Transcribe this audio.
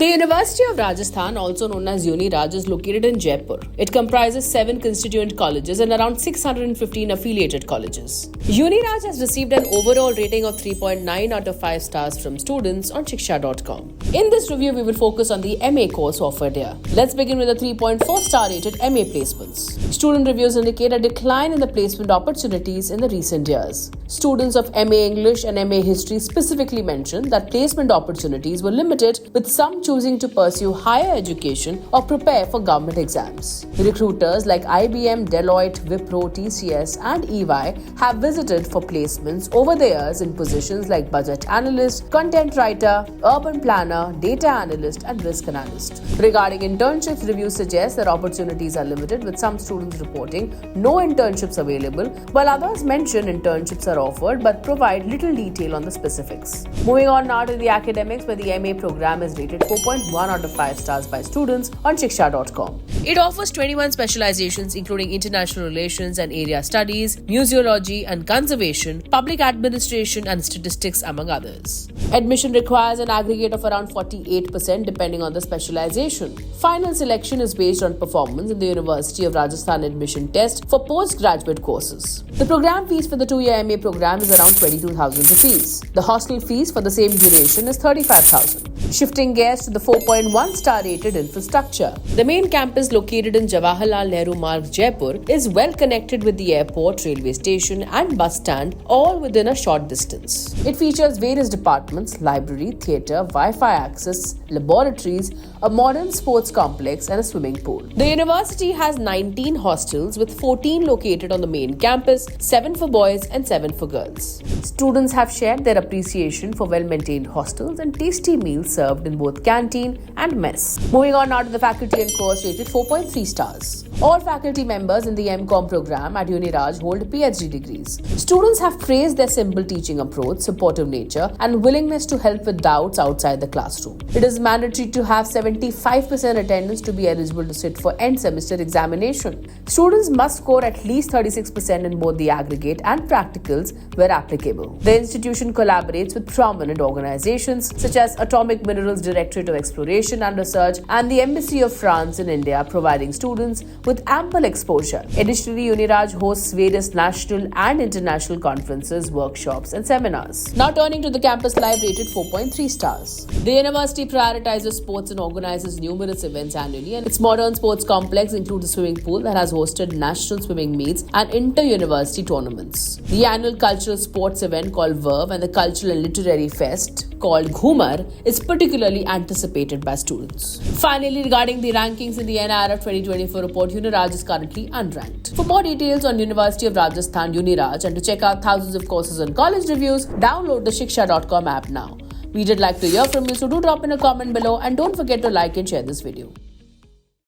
The University of Rajasthan, also known as UniRaj, is located in Jaipur. It comprises 7 constituent colleges and around 615 affiliated colleges. UniRaj has received an overall rating of 3.9 out of 5 stars from students on Shiksha.com. In this review, we will focus on the MA course offered here. Let's begin with the 3.4 star rated MA placements. Student reviews indicate a decline in the placement opportunities in the recent years. Students of MA English and MA History specifically mentioned that placement opportunities were limited, with some choosing to pursue higher education or prepare for government exams. Recruiters like IBM, Deloitte, Wipro, TCS and EY have visited for placements over the years in positions like budget analyst, content writer, urban planner, data analyst and risk analyst. Regarding internships, reviews suggest that opportunities are limited, with some students reporting no internships available, while others mention internships are offered but provide little detail on the specifics. Moving on now to the academics, where the MA program is rated 4.1 out of 5 stars by students on Shiksha.com. It offers 21 specializations including international relations and area studies, museology and conservation, public administration and statistics, among others. Admission requires an aggregate of around 48% depending on the specialization. Final selection is based on performance in the University of Rajasthan admission test for postgraduate courses. The program fees for the 2-year MA program is around 22,000 rupees. The hostel fees for the same duration is 35,000. Shifting gears to the 4.1 star rated infrastructure. The main campus, located in Jawaharlal Nehru Marg, Jaipur, is well connected with the airport, railway station and bus stand, all within a short distance. It features various departments, library, theatre, Wi-Fi access, laboratories, a modern sports complex and a swimming pool. The university has 19 hostels, with 14 located on the main campus, 7 for boys and 7 for girls. Students have shared their appreciation for well-maintained hostels and tasty meals served in both canteen and mess. Moving on now to the faculty and course, rated 4.3 stars. All faculty members in the MCOM program at UniRaj hold PhD degrees. Students have praised their simple teaching approach, supportive nature and willingness to help with doubts outside the classroom. It is mandatory to have 75% attendance to be eligible to sit for end semester examination. Students must score at least 36% in both the aggregate and practicals where applicable. The institution collaborates with prominent organizations such as Atomic Minerals Directorate of Exploration and Research and the Embassy of France in India, providing students with ample exposure. Additionally, UniRaj hosts various national and international conferences, workshops and seminars. Now turning to the campus life, rated 4.3 stars. The university prioritizes sports and organizes numerous events annually, and its modern sports complex includes a swimming pool that has hosted national swimming meets and inter-university tournaments. The annual cultural sports event called Verve and the cultural and literary fest called Ghumar is particularly anticipated by students. Finally, regarding the rankings in the NIRF 2024 report, UniRaj is currently unranked. For more details on University of Rajasthan, UniRaj, and to check out thousands of courses and college reviews, download the Shiksha.com app now. We did like to hear from you, so do drop in a comment below and don't forget to like and share this video.